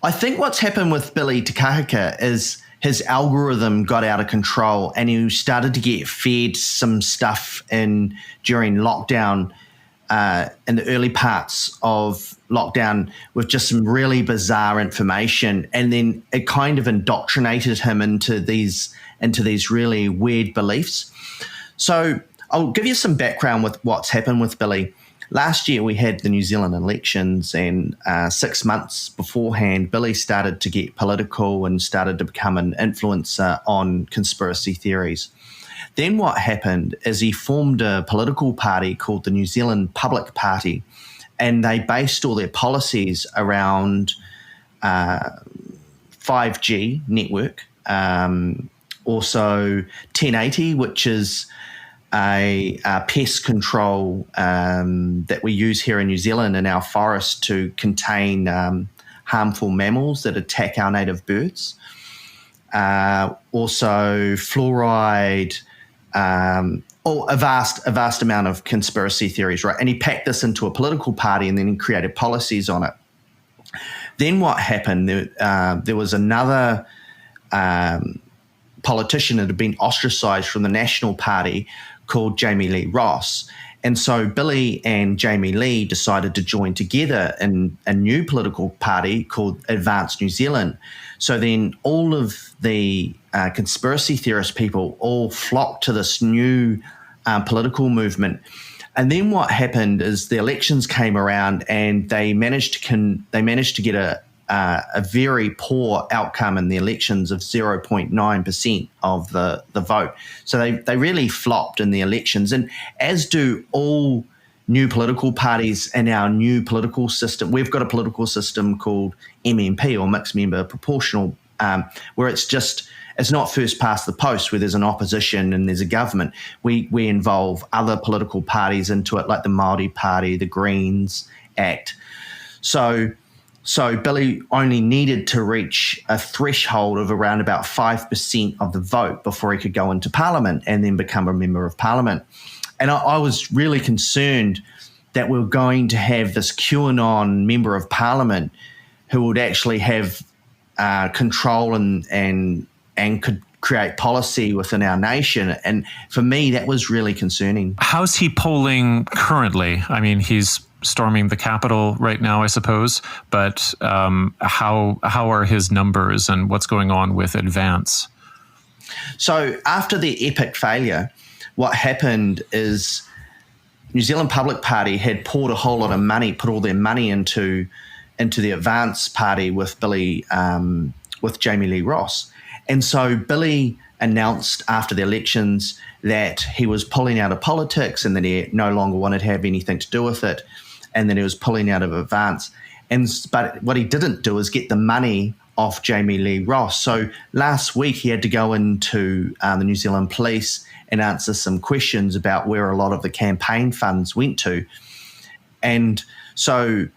I think what's happened with Billy Te Kahika is his algorithm got out of control, and he started to get fed some stuff during lockdown, in the early parts of lockdown, with just some really bizarre information, and then it kind of indoctrinated him into these really weird beliefs. So I'll give you some background with what's happened with Billy. Last year we had the New Zealand elections, and 6 months beforehand, Billy started to get political and started to become an influencer on conspiracy theories. Then what happened is he formed a political party called the New Zealand Public Party, and they based all their policies around 5G network, also 1080, which is a pest control that we use here in New Zealand in our forest to contain harmful mammals that attack our native birds. Also fluoride, a vast amount of conspiracy theories, right? And he packed this into a political party and then he created policies on it. Then what happened, there was another politician that had been ostracized from the National Party called Jamie Lee Ross. And so Billy and Jamie Lee decided to join together in a new political party called Advance New Zealand. So then all of the conspiracy theorist people all flocked to this new political movement. And then what happened is the elections came around, and they managed to get a very poor outcome in the elections of 0.9% of the vote. So they really flopped in the elections, and as do all new political parties in our new political system. We've got a political system called MMP, or mixed member proportional, where it's not first past the post, where there's an opposition and there's a government. We involve other political parties into it, like the Maori Party, the Greens Act. So Billy only needed to reach a threshold of around about 5% of the vote before he could go into Parliament and then become a member of Parliament. And I was really concerned that we were going to have this QAnon member of Parliament who would actually have control and could create policy within our nation. And for me, that was really concerning. How's he polling currently? I mean, he's storming the Capitol right now, I suppose, but how are his numbers and what's going on with Advance? So after the epic failure, what happened is New Zealand Public Party had poured a whole lot of money, put all their money into the Advance Party with Billy, with Jamie Lee Ross. And so Billy announced after the elections that he was pulling out of politics and that he no longer wanted to have anything to do with it, and that he was pulling out of Advance. But what he didn't do is get the money off Jamie Lee Ross. So last week he had to go into the New Zealand Police and answer some questions about where a lot of the campaign funds went to. And so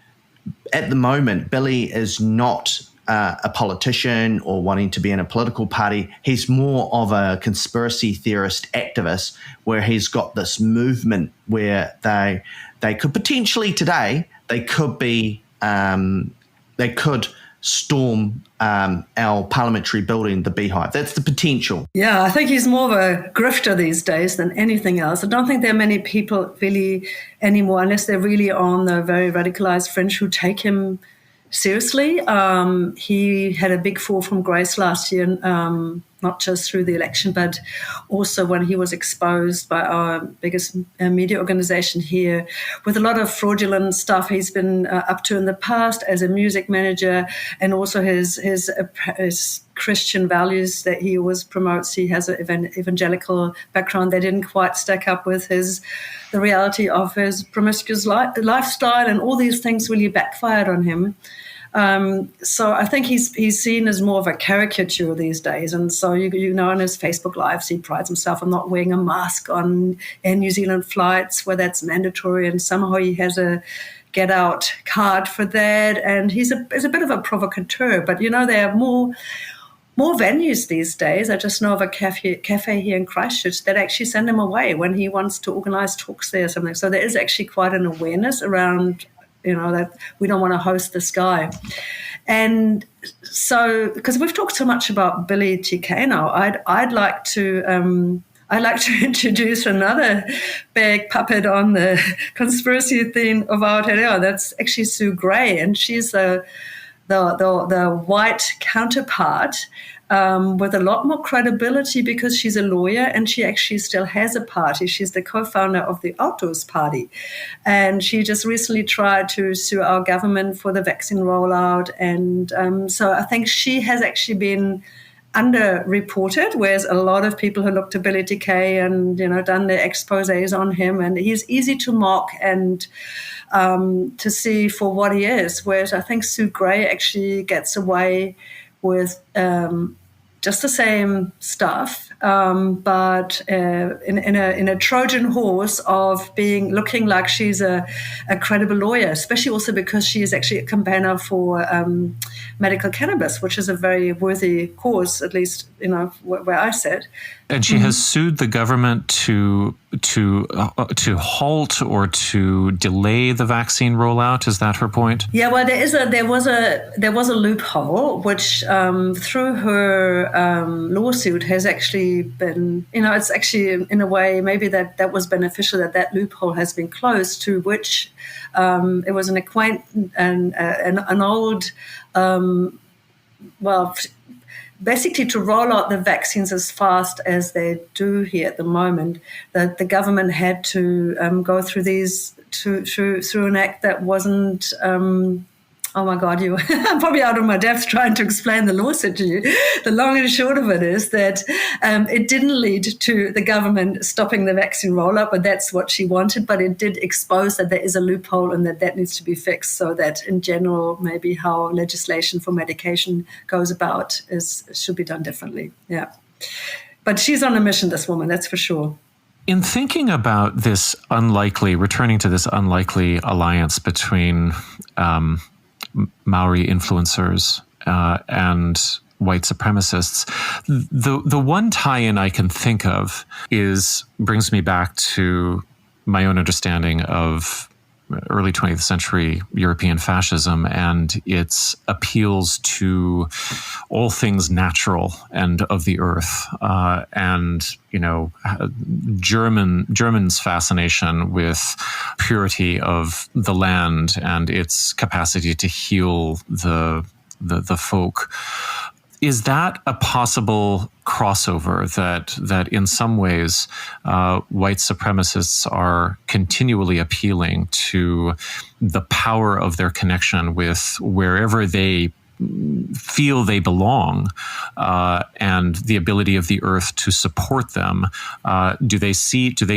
at the moment, Billy is not a politician or wanting to be in a political party. He's more of a conspiracy theorist activist, where he's got this movement where they could potentially today, they could storm our parliamentary building, the Beehive. That's the potential. Yeah, I think he's more of a grifter these days than anything else. I don't think there are many people really anymore, unless they're really on the very radicalized fringe, who take him seriously. He had a big fall from grace last year, not just through the election, but also when he was exposed by our biggest media organization here with a lot of fraudulent stuff he's been up to in the past as a music manager, and also his Christian values that he always promotes. He has an evangelical background that didn't quite stack up with the reality of his promiscuous lifestyle, and all these things really backfired on him. So I think he's seen as more of a caricature these days. And so, you know, on his Facebook Lives, he prides himself on not wearing a mask on Air New Zealand flights where that's mandatory. And somehow he has a get out card for that. And he's a bit of a provocateur. But, you know, there are more venues these days. I just know of a cafe here in Christchurch that actually send him away when he wants to organise talks there or something. So there is actually quite an awareness around that we don't want to host this guy. And so, because we've talked so much about Billy Te Kahika, I'd like to introduce another big puppet on the conspiracy theme of Aoteoroa. That's actually Sue Gray, and she's the white counterpart with a lot more credibility because she's a lawyer and she actually still has a party. She's the co-founder of the Aoteoroa Party. And she just recently tried to sue our government for the vaccine rollout. And so I think she has actually been underreported, whereas a lot of people who looked to Billy Te Kahika and, done their exposés on him, and he's easy to mock and to see for what he is, whereas I think Sue Gray actually gets away with just the same stuff, but in a Trojan horse of looking like she's a credible lawyer, especially also because she is actually a campaigner for medical cannabis, which is a very worthy cause, at least where I sit. And she has sued the government to halt or to delay the vaccine rollout. Is that her point? Yeah, well, there was a loophole which through her lawsuit has actually been, it's actually in a way maybe that was beneficial that loophole has been closed, to which it was an old basically to roll out the vaccines as fast as they do here at the moment, that the government had to go through through an act that wasn't. Oh my God, I'm probably out of my depth trying to explain the lawsuit to you. The long and short of it is that it didn't lead to the government stopping the vaccine rollout, but that's what she wanted. But it did expose that there is a loophole and that needs to be fixed, so that in general, maybe how legislation for medication goes about should be done differently. Yeah. But she's on a mission, this woman, that's for sure. In thinking about returning to this unlikely alliance between Maori influencers and white supremacists, the one tie-in I can think of brings me back to my own understanding of early 20th century European fascism and its appeals to all things natural and of the earth, and Germans' fascination with purity of the land and its capacity to heal the folk. Is that a possible crossover that in some ways white supremacists are continually appealing to the power of their connection with wherever they feel they belong, and the ability of the earth to support them? Do they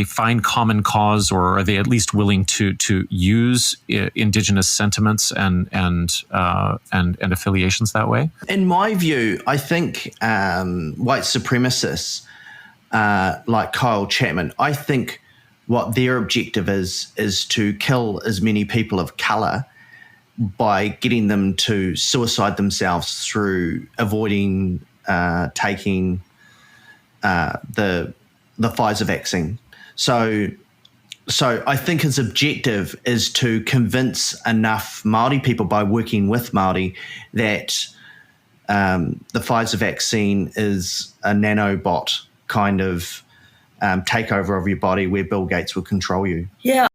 find common cause, or are they at least willing to use indigenous sentiments and affiliations that way? In my view, I think white supremacists like Kyle Chapman, I think what their objective is to kill as many people of colour by getting them to suicide themselves through avoiding taking the Pfizer vaccine. So I think his objective is to convince enough Māori people by working with Māori that the Pfizer vaccine is a nanobot kind of takeover of your body where Bill Gates will control you. Yeah.